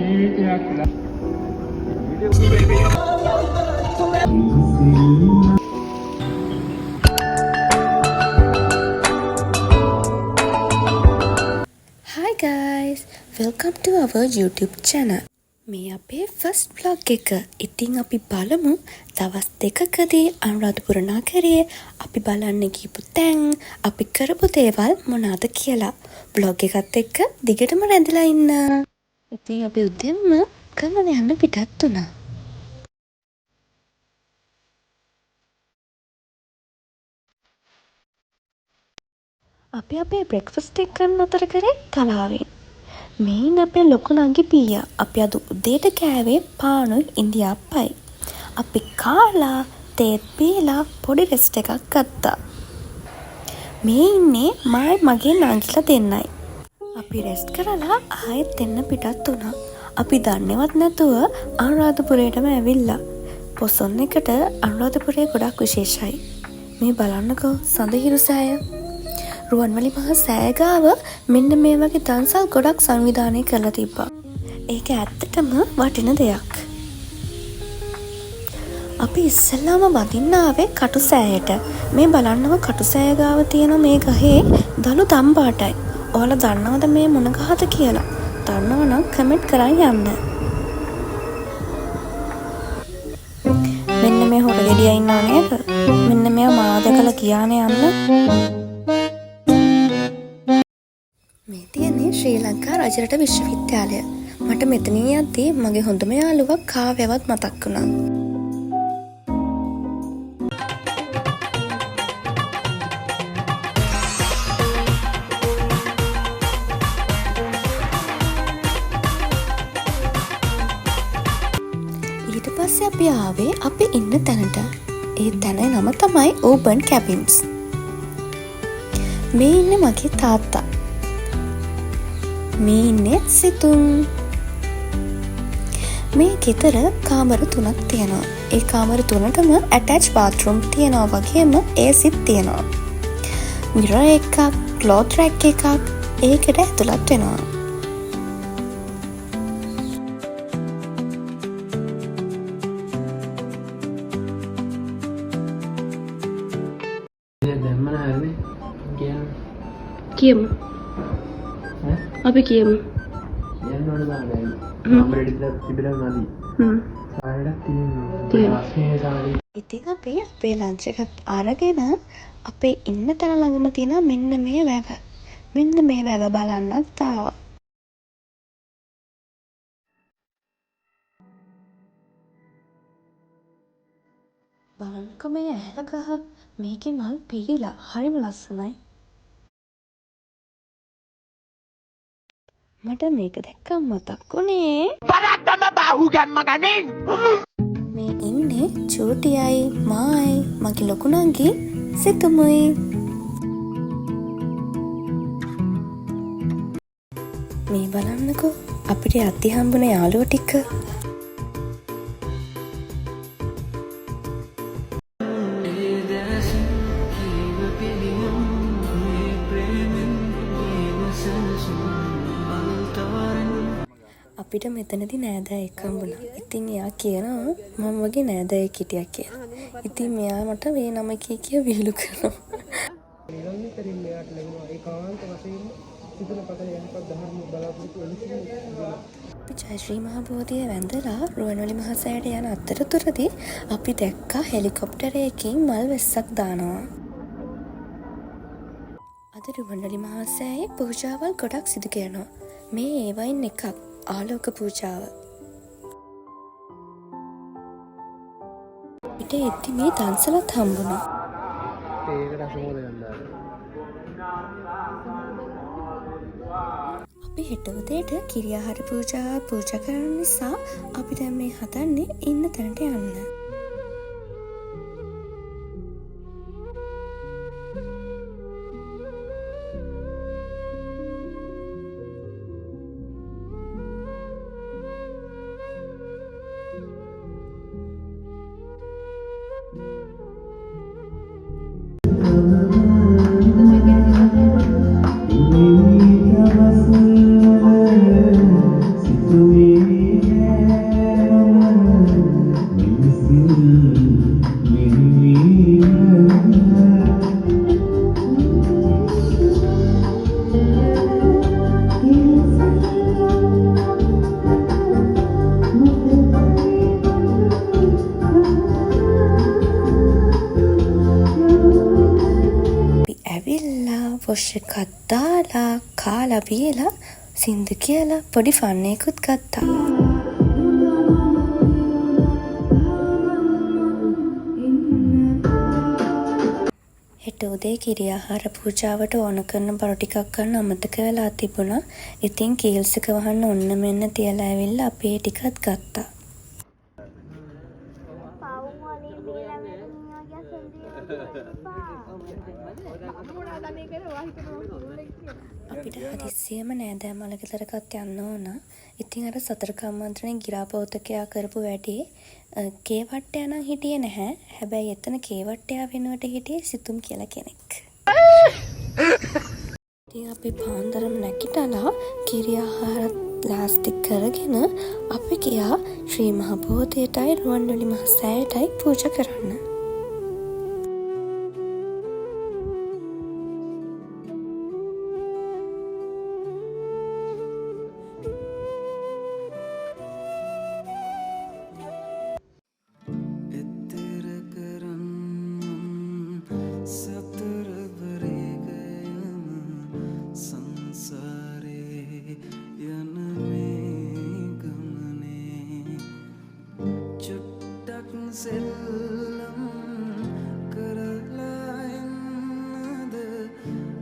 Hi guys, welcome to our YouTube channel. මේ අපේ first vlog එක. ඉතින් අපි බලමු දවස් දෙකකදී අනුරාධපුර නගරයේ අපි බලන්න ගිහපු තැන්, අපි කරපු දේවල් මොනවාද කියලා. vlog එකත් එක්ක දිගටම රැඳිලා ඉන්න. ඉතින් අපි උදෙන්ම කමන යන්න පිටත් වුණා. අපි අපේ බ්‍රෙක්ෆාස්ට් එක කරන අතර කරේ තලාවෙන්. මේන් අපේ ලොකු නංගි පීයා අපි අද උදේට කෑවේ පානුයි ඉන්දියාප්පයි. අපි කාලා තේත් පීලා පොඩි රෙස්ට් එකක් ගත්තා. මේ ඉන්නේ මගේ නංගිලා දෙන්නයි. අපි රෙස්ට් කරලා ආයෙත් එන්න පිටත් වුණා. අපි දන්නේවත් නැතුව අනුරාධපුරයටම ඇවිල්ලා. පොසොන් එකට අනුරාධපුරය ගොඩක් විශේෂයි. මේ බලන්නකෝ සඳහිරු සෑය. රුවන්වැලි මහා සෑය ගාව මෙන්න මේ වගේ දන්සල් ගොඩක් සංවිධානය කරලා තිබ්බා. ඒක ඇත්තටම වටින දෙයක්. අපි ඉස්සෙල්ලාම වදින්න ආවේ කටු සෑයට. මේ බලන්නව කටු සෑය ගාව තියෙන මේ ගහේ දළු තම්පාටයි. ඔයාලා දන්නවද මේ මොන ගහද කියලා? දන්නව නම් කමෙන්ට් කරන් යන්න. මෙන්න මේ හොර ගෙඩියා ඉන්නව නේද? මෙන්න මෙයා මාව දැකලා කියානේ යන්න. මේ තියෙන්නේ ශ්‍රී ලංකා රජරට විශ්වවිද්‍යාලය. මට මෙතනින් යද්දී මගේ හොඳම යාළුවා කාව්‍යවත් මතක් වුණා. ඊට පස්සේ අපි ආවේ අපි ඉන්න තැනට. ඒ තැනේ නම තමයි ඕපන් කැබින්ස්. මේ ඉන්නේ මගේ තාත්තා. මේ ඉන්නේ සිතුන්. මේ ගෙදර කාමර 3ක් තියෙනවා. ඒ කාමර 3ටම ඇටච් බාත්රූම් තියෙනවා වගේම ඒසිත් තියෙනවා. මිරර් එකක්, ක්ලෝත් රැක් එකක් ඒකට ඇතුළත් වෙනවා. කියමු. අපි කියමු. ඉතින් අපි අපේ ලන්ච් එකත් අරගෙන අපේ ඉන්න තැන ළඟම තියෙන මෙන්න මේ වැව. මෙන්න මේ වැව බලන්නත් ආවා. බලන්නකෝ මේ ඇහැල ගහ. මේකේ මල් පිරීලා හරිම ලස්සනයි. මට මේක දැක්කම මතක් වුණේ පරද්දම බාහුව ගැම්ම ගනින්. මේ ඉන්නේ චූටියයි මායි මගේ ලොකු නංගි සිතුමුයි. මේ බලන්නකෝ අපිට අති හම්බුන යාළුවෝ ටික. අපිට මෙතනදි නෑදෑයෙක් හම්බුණා. ඉතින් එයා කියනවා මම වගේ නෑදෑයෙක් හිටියා කියලා. ඉතින් මෙයා මට මේ නම කිය විහිළු කරනවා. අපි ජයශ්‍රී මහ බෝධිය වැඳලා රුවන්වැලි මහා සෑයට යන අතරතුරදී අපි දැක්කා හෙලිකොප්ටරයකින් මල් වැස්සක් දානවා. අද රුවන්වැලි මහා සෑයේ පූජාවල් ගොඩක් සිදු කරනවා. මේ ඒවයින් එකක් ආලෝක පූජාව. පිට එද්දි මේ දන්සලත් හම්බුණා. අපි හෙට උදේට කිරියාහාර පූජාව පූජා කරන නිසා අපි දැන් මේ හදන්නේ ඉන්න තැනට යන්න. Situasi ෆොෂ් එකක් දාලා කාලා බීලා සින්දු කියලා පොඩි ෆන් එකකුත් ගත්තා. හෙට උදේ කිරි ආහාර පූජාවට ඕන කරන බර ටිකක් ගන්න අමතක වෙලා තිබුණා. ඉතින් කීල්ස් එක වහන්න ඔන්න මෙන්න තියලා ඇවිල්ලා අපි ඒ ටිකත් ගත්තා. අපිට හදිස්සියෙම නෑදෑ මලගෙදරකත් යන්න ඕන. ඉතින් අර සතර කම්මන්ත්‍රණේ ගිරාපෞතකයා කරපු වැඩේ කේවට්ටයා නම් හිටියේ නැහැ. හැබැයි එතන කේවට්ටයා වෙනුවට හිටියේ සිතුම් කියලා කෙනෙක්. ඉතින් අපි පාන්දරම නැගිටලා කිරි ආහාර ප්ලාස්ටික් කරගෙන අපි ගියා ශ්‍රී මහ බෝධියටයි රුවන්වැලි මහ සෑයටයි පූජා කරන්න. සෙල්ලම් කරලා එන්නද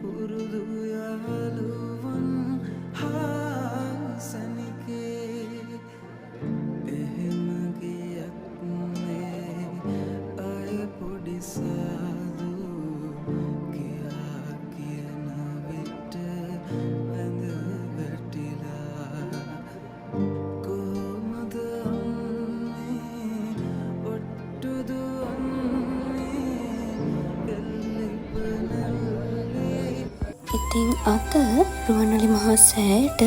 පුරුදු යාළුවන් හාසනිකේ එහෙම ගියත් නේ අය පොඩි සාදු කියා කියන විට වැඳ වැටිලා කොහොමද ඉතින් අද රුවන්වැලි මහා සෑයට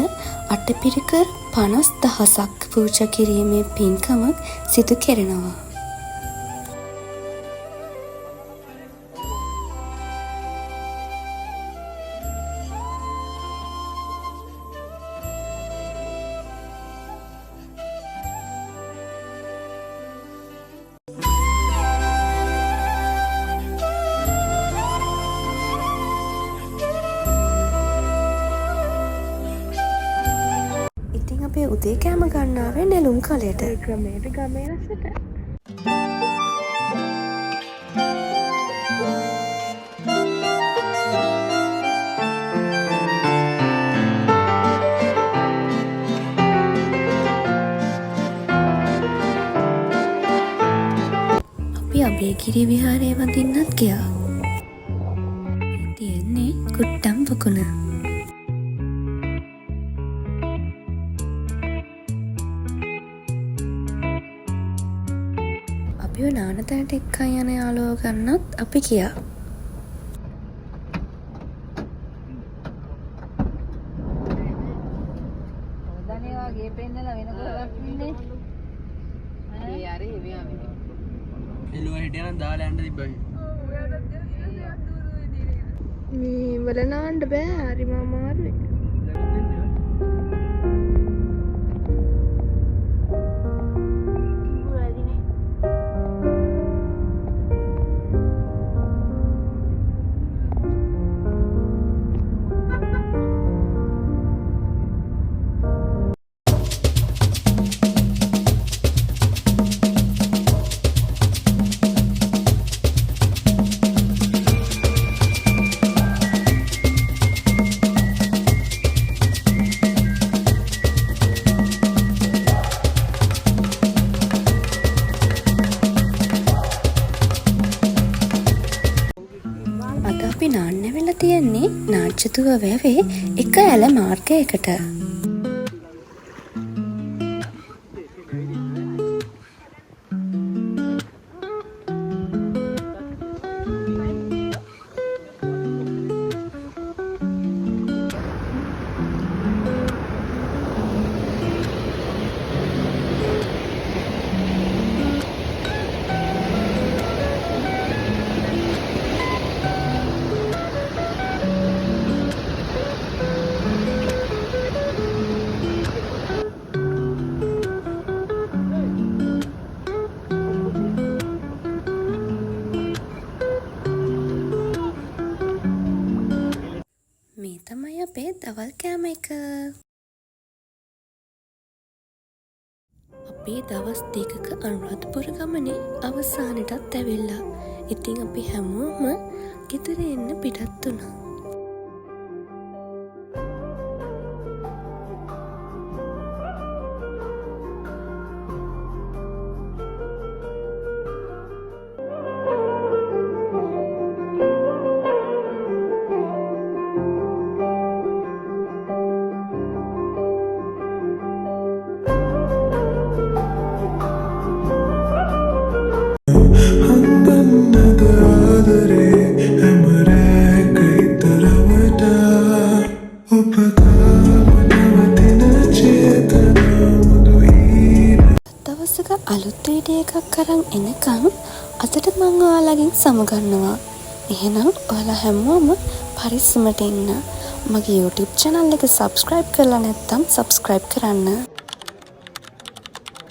අටපිරිකර 50,000ක් පූජා කිරීමේ පින්කමක් සිදු කෙරෙනවා. අපේ උදේ කෑම ගන්නාවේ නෙළුම් කලයට. ක්‍රමයට ගමේ රසට. අපි අබේගිරි විහාරය වඳින්නත් ගියා. තියෙන්නේ කුට්ටම් පොකුණ. අපිව නානතැනට එක්කන් යන යාළුවෝ ගන්නත් අපි ගියා. ඔතනේ වගේ පෙන්නලා වෙන කොහෙවත් ඉන්නේ. ඒ හරි මෙයා මේ. එළුව හිටියනම් දාලා යන්න තිබ්බයි. මේ වල නාන්න බෑ හරිම අමාරුයි. අපි නාන්න වෙලා තියෙන්නේ නාට්‍යතුව වැවේ එක ඇල මාර්ගයකට. ස්කෑම් එක. අපේ දවස් 2ක අනුරාධපුර ගමනේ අවසානයටත් ඇවිල්ලා. ඉතින් අපි හැමෝම ගෙදර එන්න පිටත් වුණා. දවසක අලුත් වීඩියෝ එකක් අරන් එනකම් අදට මම ඔයාලගෙන් සමුගන්නවා. එහෙනම් ඔයාලා හැමෝම පරිස්සමට ඉන්න. මගේ YouTube channel එක subscribe කරලා නැත්නම් subscribe කරන්න.